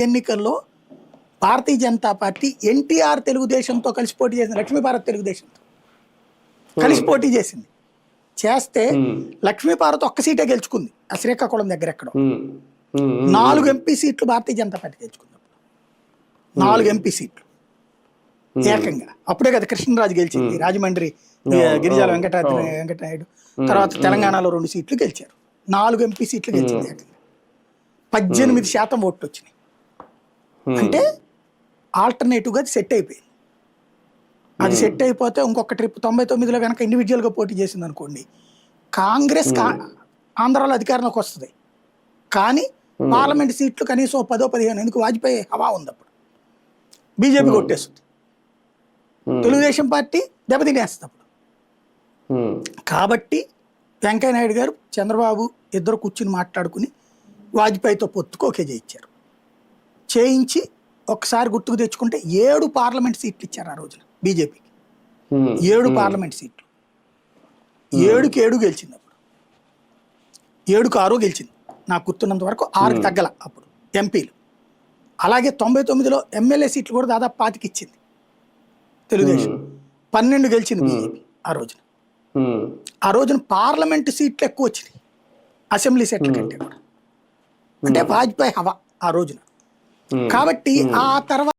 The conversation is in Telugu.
ఎన్నికల్లో భారతీయ జనతా పార్టీ ఎన్టీఆర్ తెలుగుదేశంతో కలిసి పోటీ చేసింది. లక్ష్మీభారత్ తెలుగుదేశంతో కలిసి పోటీ చేసింది. చేస్తే లక్ష్మీభారత్ ఒక్క సీటే గెలుచుకుంది. ఆ శ్రీకాకుళం దగ్గర ఎక్కడో 4 ఎంపీ సీట్లు భారతీయ జనతా పార్టీ గెలుచుకుంది. 4 ఎంపీ సీట్లు ఏకంగా. అప్పుడే కదా కృష్ణరాజు గెలిచింది. రాజమండ్రి గిరిజాల వెంకటనాయుడు తర్వాత తెలంగాణలో 2 సీట్లు గెలిచారు. 4 ఎంపీ సీట్లు గెలిచింది ఏకంగా. 18% ఓట్లు వచ్చినాయి. అంటే ఆల్టర్నేటివ్గా అది సెట్ అయిపోయింది. అది సెట్ అయిపోతే ఇంకొక ట్రిప్ 99లో కనుక ఇండివిజువల్గా పోటీ చేసింది అనుకోండి, కాంగ్రెస్ ఆంధ్రాలో అధికారంలోకి వస్తుంది. కానీ పార్లమెంట్ సీట్లు కనీసం 10-15 ఎందుకు వాజ్పేయి హవా ఉంది. అప్పుడు బీజేపీ కొట్టేస్తుంది, తెలుగుదేశం పార్టీ దెబ్బతినేస్తుంది అప్పుడు. కాబట్టి వెంకయ్యనాయుడు గారు చంద్రబాబు ఇద్దరు కూర్చుని మాట్లాడుకుని వాజ్పేయితో పొత్తుకు ఓకే చేయించారు. చేయించి ఒకసారి గుర్తుకు తెచ్చుకుంటే 7 పార్లమెంట్ సీట్లు ఇచ్చారు ఆ రోజున బీజేపీకి. 7 పార్లమెంట్ సీట్లు, 7కి 7 గెలిచింది. అప్పుడు 7కు 6 గెలిచింది నాకు గుర్తున్నంత వరకు. 6కి తగ్గల అప్పుడు ఎంపీలు. అలాగే 99లో ఎమ్మెల్యే సీట్లు కూడా దాదాపు 25 ఇచ్చింది తెలుగుదేశం. 12 గెలిచింది బీజేపీ ఆ రోజున. ఆ రోజున పార్లమెంటు సీట్లు ఎక్కువ వచ్చినాయి అసెంబ్లీ సీట్ల కంటే కూడా. అంటే వాజ్పేయి హవా ఆ రోజున. కాబట్టి ఆ తర్వాత